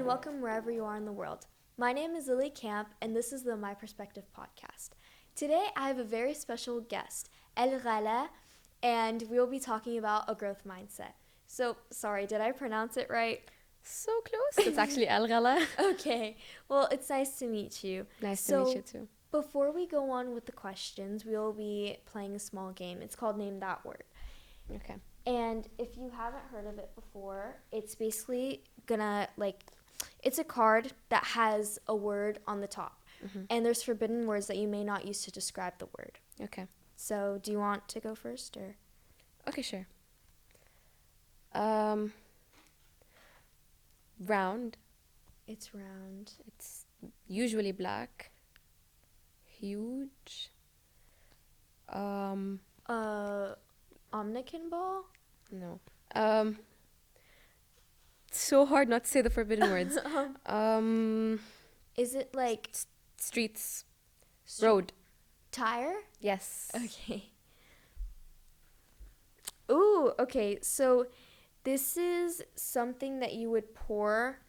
welcome wherever you are in the world. My name is Lily Kamp, and this is the My Perspective podcast. Today, I have a very special guest, Alghala, and we'll be talking about a growth mindset. So, sorry, did I pronounce it right? So close. It's actually Alghala. Okay, well, it's nice to meet you. Nice to meet you too. Before we go on with the questions, we will be playing a small game. It's called Name That Word. Okay. And if you haven't heard of it before, it's basically gonna, it's a card that has a word on the top. Mm-hmm. And there's forbidden words that you may not use to describe the word. Okay. So, do you want to go first, or? Okay, sure. Round. It's round. It's usually black. Huge. Omnican ball? No. So hard not to say the forbidden words. Is it like Streets. Road. tire? Yes. Okay. Ooh, okay. So this is something that you would pour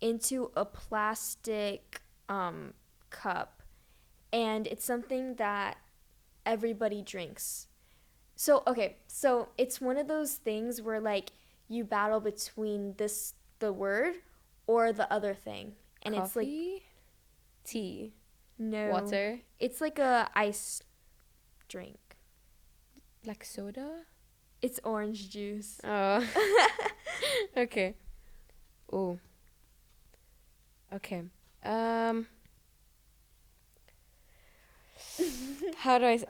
into a plastic cup, and it's something that everybody drinks. So, okay, so it's one of those things where, you battle between the word, or the other thing. And Coffee? It's like, Tea. no. Water. It's like a ice drink. Like soda? It's orange juice. Oh. Okay. Oh. Okay.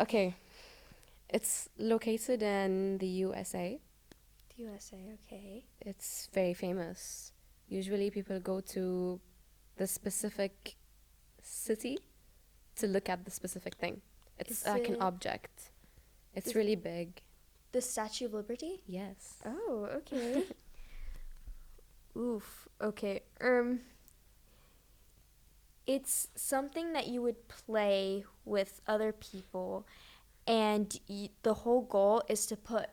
Okay. It's located in the USA. The USA, okay. It's very famous. Usually people go to the specific city to look at the specific thing. It's Is like an it object. It's really big. the Statue of Liberty? Yes. Oh, okay. Oof. Okay. It's something that you would play with other people, and the whole goal is to put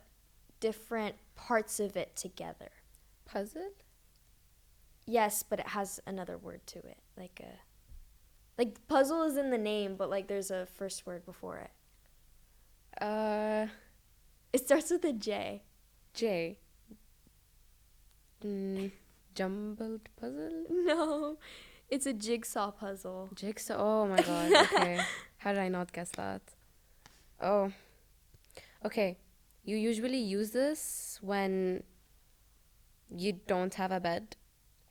different parts of it together. Puzzle? Yes, but it has another word to it. Like puzzle is in the name, but there's a first word before it. It starts with a J. J. Jumbled puzzle? No, it's a jigsaw puzzle. Jigsaw. Oh my god. Okay. How did I not guess that? Oh. Okay. You usually use this when you don't have a bed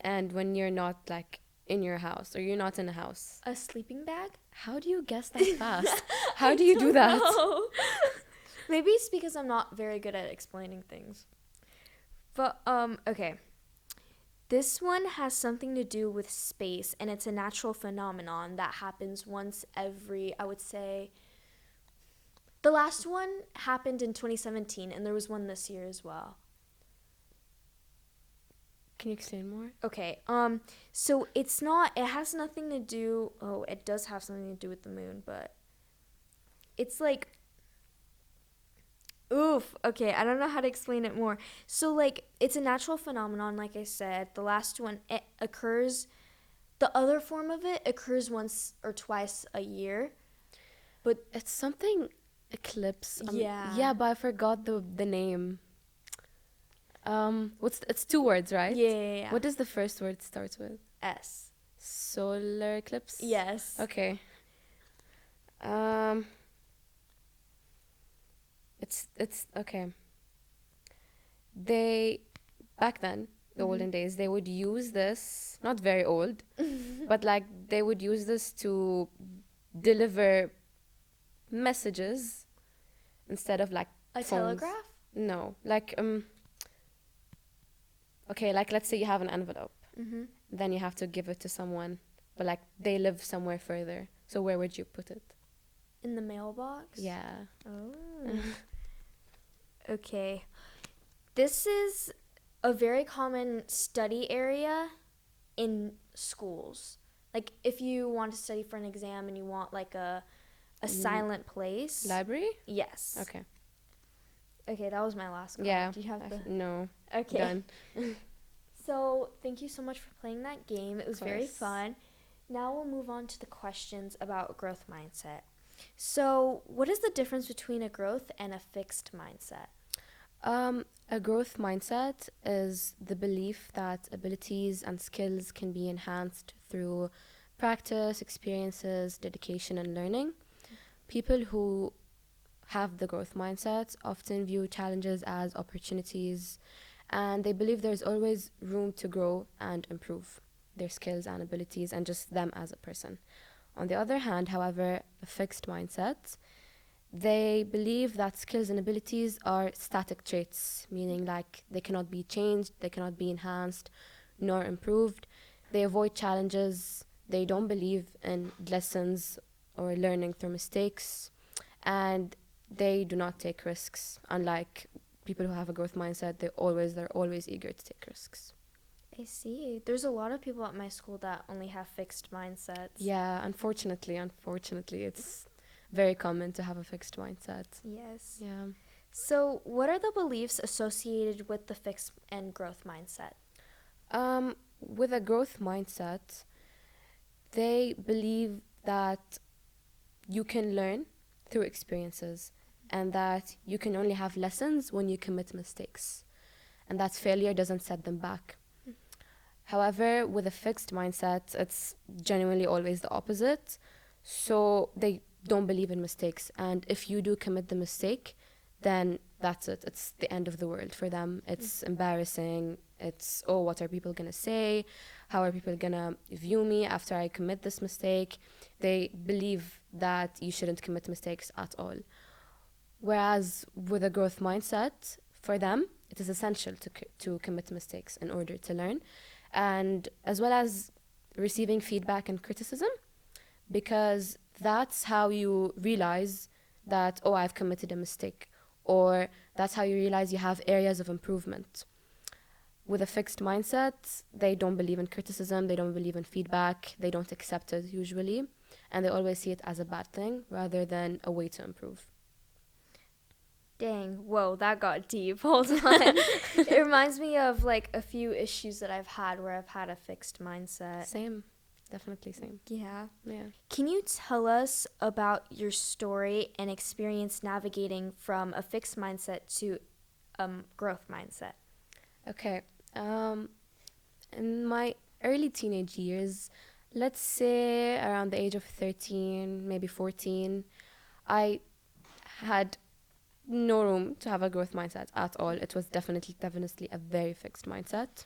and when you're not in your house or you're not in a house. A sleeping bag? How do you guess that fast? How do you do that? Maybe it's because I'm not very good at explaining things. But, okay. This one has something to do with space, and it's a natural phenomenon that happens once every, I would say, the last one happened in 2017, and there was one this year as well. Can you explain more? Okay, so it has nothing to do, it does have something to do with the moon, but it's oof, okay, I don't know how to explain it more. So, it's a natural phenomenon, like I said. The last one, it occurs, the other form of it occurs once or twice a year. But it's something eclipse. Yeah. Yeah, but I forgot the name. It's two words, right? Yeah. What does the first word start with? S. Solar eclipse? Yes. Okay. It's okay. Back then, the olden days, they would use this, not very old, but they would use this to deliver messages instead of a phones. telegraph? No, okay, let's say you have an envelope, then you have to give it to someone, but they live somewhere further. So where would you put it? In the mailbox? Yeah. Oh. Okay. This is a very common study area in schools. If you want to study for an exam and you want a silent place. Library? Yes. Okay. Okay, that was my last card. Yeah. Do you have No. Okay. Done. So, thank you so much for playing that game. It was Of very course. fun. Now we'll move on to the questions about growth mindset. So, what is the difference between a growth and a fixed mindset? A growth mindset is the belief that abilities and skills can be enhanced through practice, experiences, dedication, and learning. People who have the growth mindset often view challenges as opportunities, and they believe there's always room to grow and improve their skills and abilities and just them as a person. On the other hand, however, a fixed mindset, they believe that skills and abilities are static traits, meaning like they cannot be changed, they cannot be enhanced nor improved. They avoid challenges, they don't believe in lessons or learning through mistakes, and they do not take risks. Unlike people who have a growth mindset, they're always eager to take risks. I see. There's a lot of people at my school that only have fixed mindsets. Yeah, unfortunately, it's very common to have a fixed mindset. Yes. Yeah. So, what are the beliefs associated with the fixed and growth mindset? With a growth mindset, they believe that you can learn through experiences and that you can only have lessons when you commit mistakes and that failure doesn't set them back. However, with a fixed mindset, it's genuinely always the opposite. So they don't believe in mistakes. And if you do commit the mistake, then that's it. It's the end of the world for them. It's embarrassing. It's, oh, what are people going to say? How are people going to view me after I commit this mistake? They believe that you shouldn't commit mistakes at all. Whereas with a growth mindset, for them, it is essential to commit mistakes in order to learn. And as well as receiving feedback and criticism, because that's how you realize that, oh, I've committed a mistake, or that's how you realize you have areas of improvement. With a fixed mindset, they don't believe in criticism, they don't believe in feedback, they don't accept it usually, and they always see it as a bad thing rather than a way to improve. Dang, whoa, that got deep. Hold on. It reminds me of like a few issues that I've had where I've had a fixed mindset. Same. Definitely same. Yeah. Yeah. Can you tell us about your story and experience navigating from a fixed mindset to growth mindset? Okay. In my early teenage years, let's say around the age of 13, maybe 14, I had no room to have a growth mindset at all. It was definitely a very fixed mindset.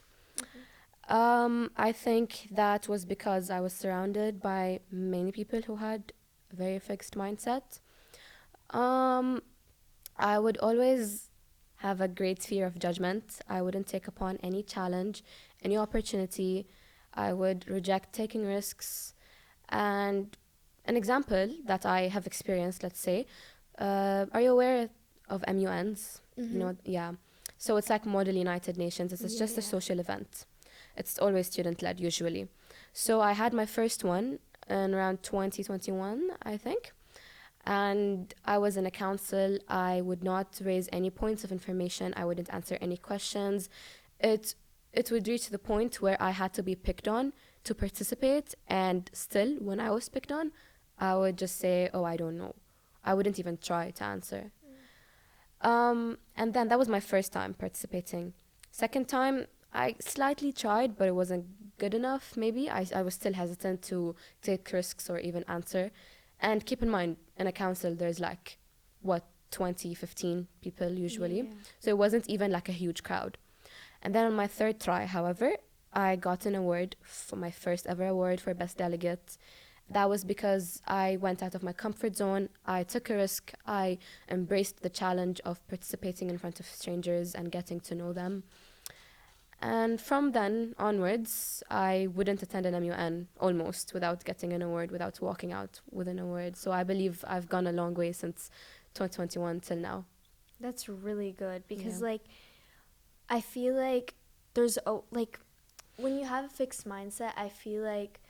I think that was because I was surrounded by many people who had a very fixed mindset. I would always have a great fear of judgment. I wouldn't take upon any challenge, any opportunity. I would reject taking risks. And an example that I have experienced, let's say, are you aware of MUNs? Mm-hmm. You know, yeah. So it's like Model United Nations. It's just a social event. It's always student-led, usually. So I had my first one in around 2021, I think. And I was in a council. I would not raise any points of information. I wouldn't answer any questions. It would reach the point where I had to be picked on to participate. And still, when I was picked on, I would just say, oh, I don't know. I wouldn't even try to answer. And then that was my first time participating. Second time, I slightly tried, but it wasn't good enough, maybe. I was still hesitant to take risks or even answer. And keep in mind, in a council, there's like, 20, 15 people usually. Yeah. So it wasn't even like a huge crowd. And then on my third try, however, I got an award for my first ever award for Best Delegate. That was because I went out of my comfort zone. I took a risk. I embraced the challenge of participating in front of strangers and getting to know them. And from then onwards, I wouldn't attend an MUN almost without getting an award, without walking out with an award. So I believe I've gone a long way since 2021 till now. That's really good because, Yeah. like, I feel like there's like when you have a fixed mindset, I feel like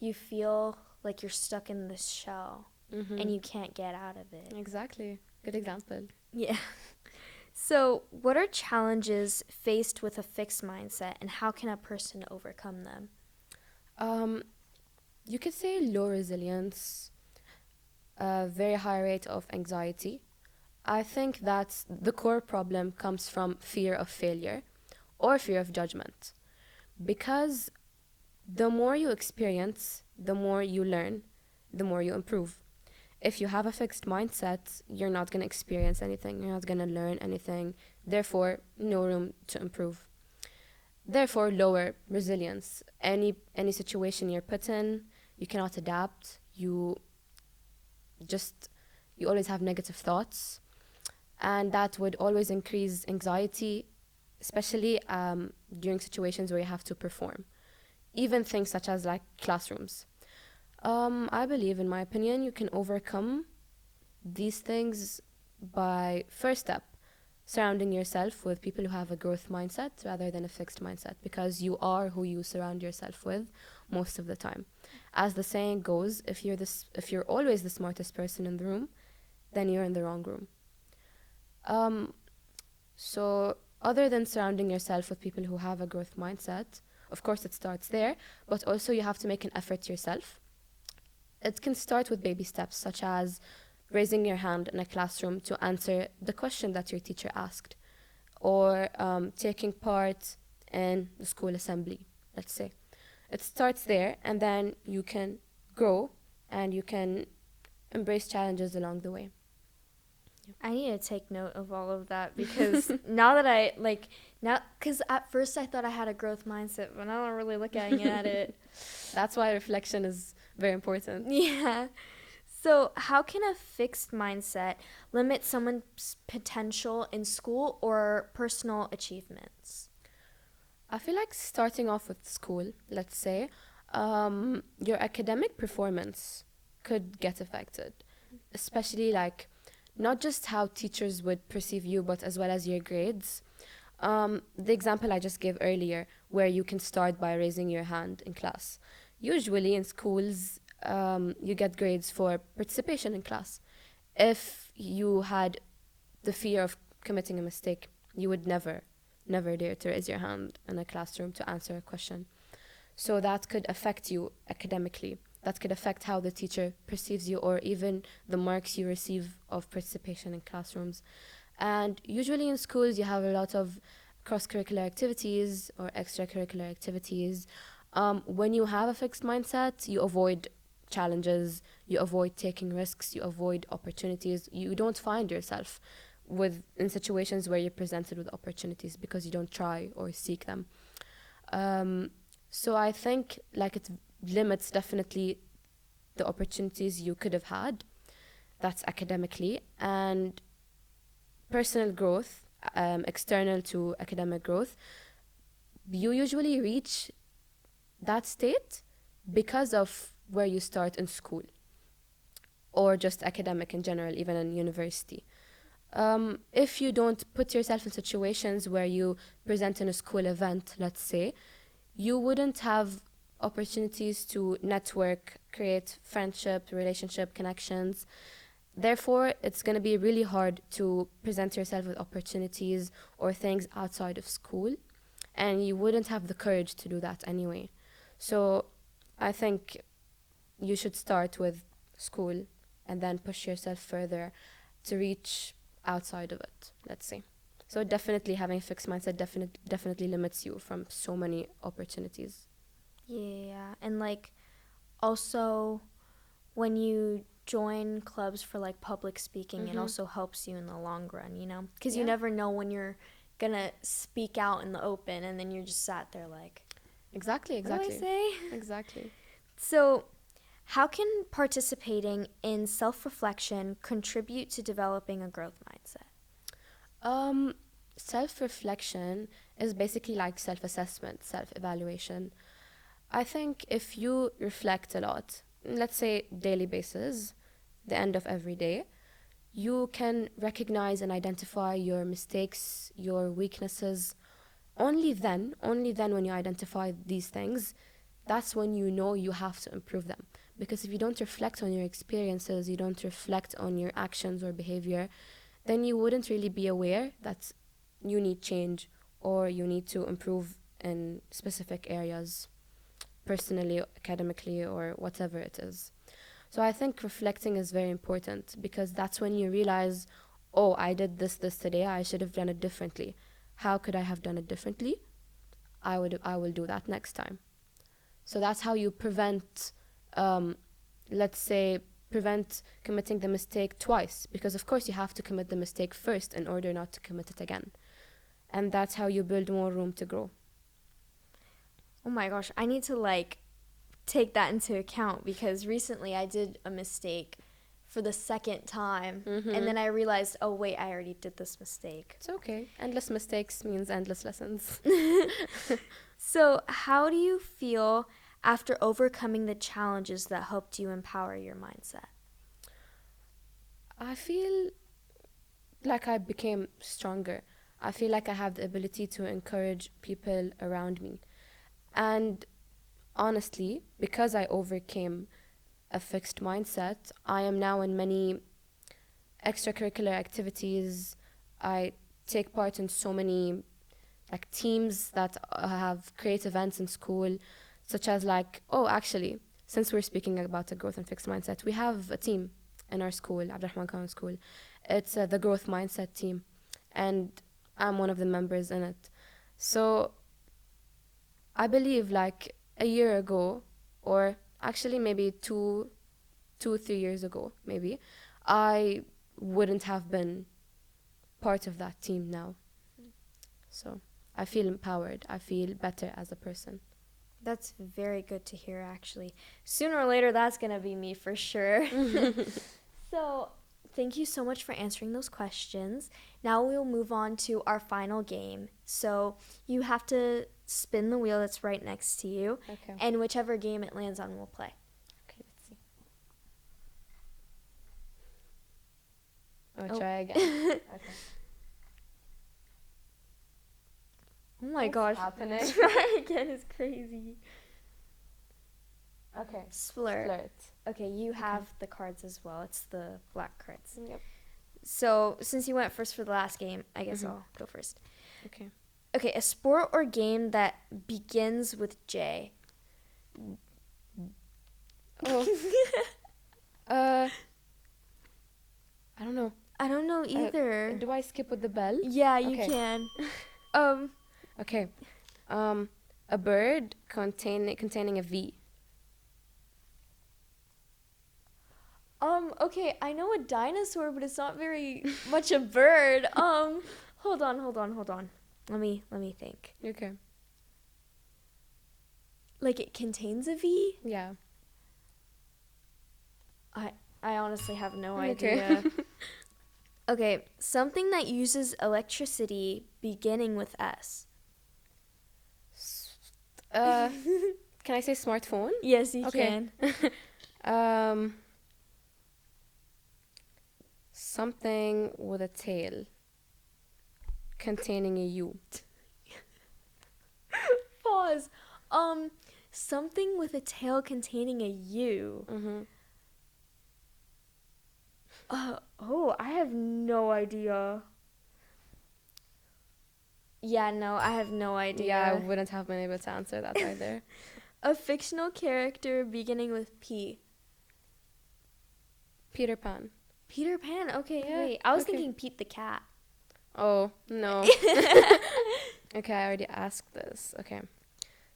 you feel like you're stuck in this shell and you can't get out of it. Exactly. Good example. Yeah. So, what are challenges faced with a fixed mindset and how can a person overcome them? Um, you could say low resilience, a very high rate of anxiety. I think that the core problem comes from fear of failure or fear of judgment. Because the more you experience, the more you learn, the more you improve. If you have a fixed mindset, you're not going to experience anything, you're not going to learn anything, therefore, no room to improve. Therefore, lower resilience. Any situation you're put in, you cannot adapt. Just you always have negative thoughts, and that would always increase anxiety, especially during situations where you have to perform. Even things such as like classrooms. I believe, in my opinion, you can overcome these things by first step surrounding yourself with people who have a growth mindset rather than a fixed mindset, because you are who you surround yourself with most of the time. As the saying goes, if you're always the smartest person in the room, then you're in the wrong room. Um, so other than surrounding yourself with people who have a growth mindset, of course it starts there, but also you have to make an effort yourself. It can start with baby steps, such as raising your hand in a classroom to answer the question that your teacher asked, or taking part in the school assembly, let's say. It starts there, and then you can grow and you can embrace challenges along the way. I need to take note of all of that because now that I like now because at first I thought I had a growth mindset, but now I'm really looking at it. That's why reflection is very important. Yeah. So, how can a fixed mindset limit someone's potential in school or personal achievements? I feel like starting off with school, let's say, your academic performance could get affected, especially like not just how teachers would perceive you, but as well as your grades. The example I just gave earlier, where you can start by raising your hand in class. Usually in schools, you get grades for participation in class. If you had the fear of committing a mistake, you would never dare to raise your hand in a classroom to answer a question. So that could affect you academically. That could affect how the teacher perceives you, or even the marks you receive of participation in classrooms. And usually in schools, you have a lot of cross-curricular activities or extracurricular activities. When you have a fixed mindset, you avoid challenges, you avoid taking risks, you avoid opportunities. You don't find yourself in situations where you're presented with opportunities because you don't try or seek them. So I think like it limits definitely the opportunities you could have had. That's academically. And personal growth, external to academic growth, you usually reach that state because of where you start in school, or just academic in general, even in university. If you don't put yourself in situations where you present in a school event, let's say, you wouldn't have opportunities to network, create friendship, relationship, connections. Therefore, it's going to be really hard to present yourself with opportunities or things outside of school, and you wouldn't have the courage to do that anyway. So I think you should start with school and then push yourself further to reach outside of it, let's say. So definitely having a fixed mindset definitely limits you from so many opportunities. Yeah, and like also when you join clubs for like public speaking, it Mm-hmm. also helps you in the long run, you know? Because you Yeah, never know when you're gonna speak out in the open and then you're just sat there like, exactly, what do I exactly, say? exactly. So, how can participating in self reflection contribute to developing a growth mindset? Um, Self-reflection is basically like self-assessment, self-evaluation. I think if you reflect a lot, let's say daily basis, the end of every day, you can recognize and identify your mistakes, your weaknesses. Only then when you identify these things, that's when you know you have to improve them. Because if you don't reflect on your experiences, you don't reflect on your actions or behavior, then you wouldn't really be aware that you need change or you need to improve in specific areas, personally, academically, or whatever it is. So I think reflecting is very important because that's when you realize, oh, I did this today. I should have done it differently. How could I have done it differently? I will do that next time. So that's how you prevent, let's say, prevent committing the mistake twice. Because of course you have to commit the mistake first in order not to commit it again. And that's how you build more room to grow. Oh my gosh, I need to like take that into account because recently I did a mistake for the second time and then I realized, oh wait, I already did this mistake. It's okay. Endless mistakes means endless lessons. So how do you feel after overcoming the challenges that helped you empower your mindset? I feel like I became stronger. I feel like I have the ability to encourage people around me. And honestly, because I overcame a fixed mindset, I am now in many extracurricular activities. I take part in so many like teams that have create events in school, such as like, oh, actually, since we're speaking about a growth and fixed mindset, we have a team in our school, Abdurrahman Khan School. It's the growth mindset team, and I'm one of the members in it. So I believe like a year ago, or actually maybe 3 years ago, maybe, I wouldn't have been part of that team now. So I feel empowered. I feel better as a person. That's very good to hear, actually. Sooner or later, that's going to be me for sure. So thank you so much for answering those questions. Now we'll move on to our final game. So you have to spin the wheel that's right next to you. Okay. And whichever game it lands on, we'll play. Okay, let's see. Oh, try again. Okay. Oh my gosh. Happening? Try again is crazy. Okay. Splurt. Okay, you have the cards as well. It's the black cards. Yep. So since you went first for the last game, I guess I'll go first. Okay. Okay, a sport or game that begins with J. Oh. I don't know. I don't know either. Do I skip with the bell? Yeah, you Okay. can. Okay. A bird containing a V. Okay, I know a dinosaur, but it's not very much a bird. Hold on. Let me think. Okay. Like it contains a V? Yeah. I honestly have no Okay. idea. Okay, something that uses electricity beginning with S. Can I say smartphone? Yes, you Okay. can. Something with a tail containing a U. Pause. Something with a tail containing a U. Mm-hmm. I have no idea. Yeah, no, I have no idea. Yeah, I wouldn't have been able to answer that either. A fictional character beginning with P. Peter Pan. Peter Pan. Okay, Yeah, wait. I was okay. thinking Pete the cat. Oh, no. Okay, I already asked this. Okay.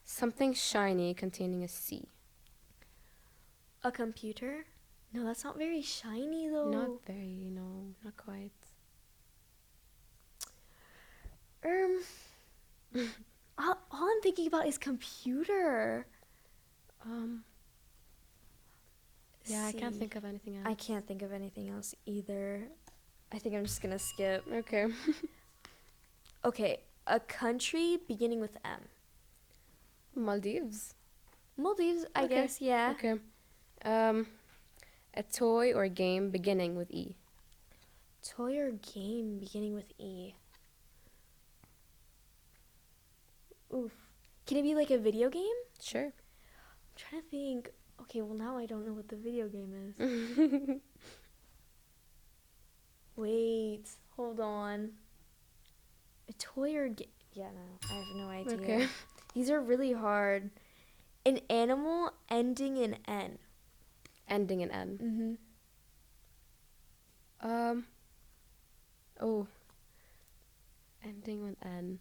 Something shiny containing a C. A computer? No, that's not very shiny though. Not very, no, not quite. All I'm thinking about is computer. Yeah, I can't C. think of anything else. I can't think of anything else either. I think I'm just gonna skip. Okay. Okay, a country beginning with M. Maldives. Maldives, I Okay. guess, yeah. Okay. A toy or game beginning with E. Toy or game beginning with E. Oof. Can it be like a video game? Sure. I'm trying to think. Okay, well now I don't know what the video game is. Wait. Wait, hold on. A toy or yeah, no, I have no idea. Okay. These are really hard. An animal ending in N. Ending in N. Mm-hmm. Oh. Ending with N.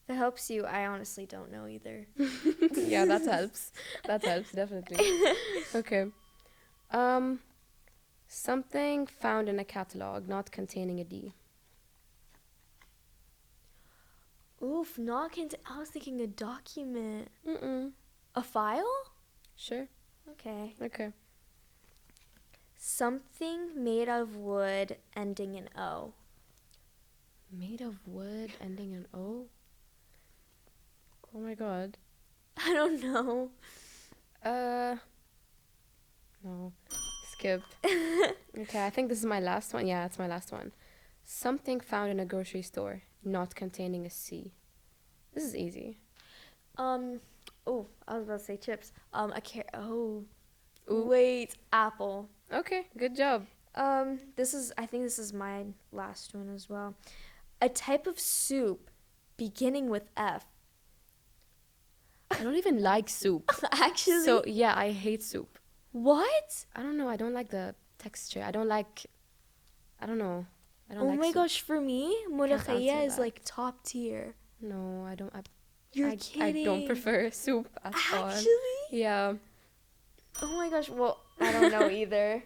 If it helps you, I honestly don't know either. Yeah, that helps. That helps, definitely. Okay. Something found in a catalog not containing a D. Oof, I was thinking a document. Mm-mm. A file? Sure. Okay. Okay. Something made of wood ending in O. Made of wood ending in O? Oh my god. I don't know. No. Skip. Okay, I think this is my last one. Yeah, it's my last one. Something found in a grocery store not containing a C. This is easy. Oh, I was about to say chips. Ooh. Wait, apple. Okay, good job. I think this is my last one as well. A type of soup beginning with F. I don't even like soup. Actually? So, yeah, I hate soup. What? I don't know. I don't like the texture. I don't know. I don't Oh like my soup. gosh, for me, Can't answer molokhaya is that. like top tier. No, I don't. You're I kidding. don't prefer soup at all. Actually? Yeah. Oh my gosh, well, I don't know either.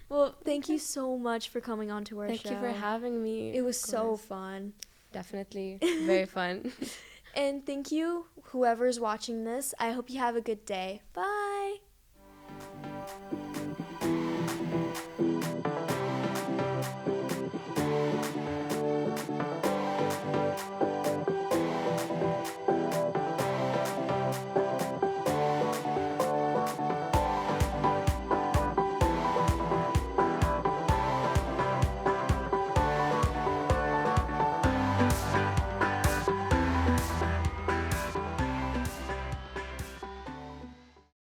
Well, thank you so much for coming on to our show. Thank you for having me. It was so fun. Definitely. Very fun. And thank you, whoever's watching this. I hope you have a good day. Bye.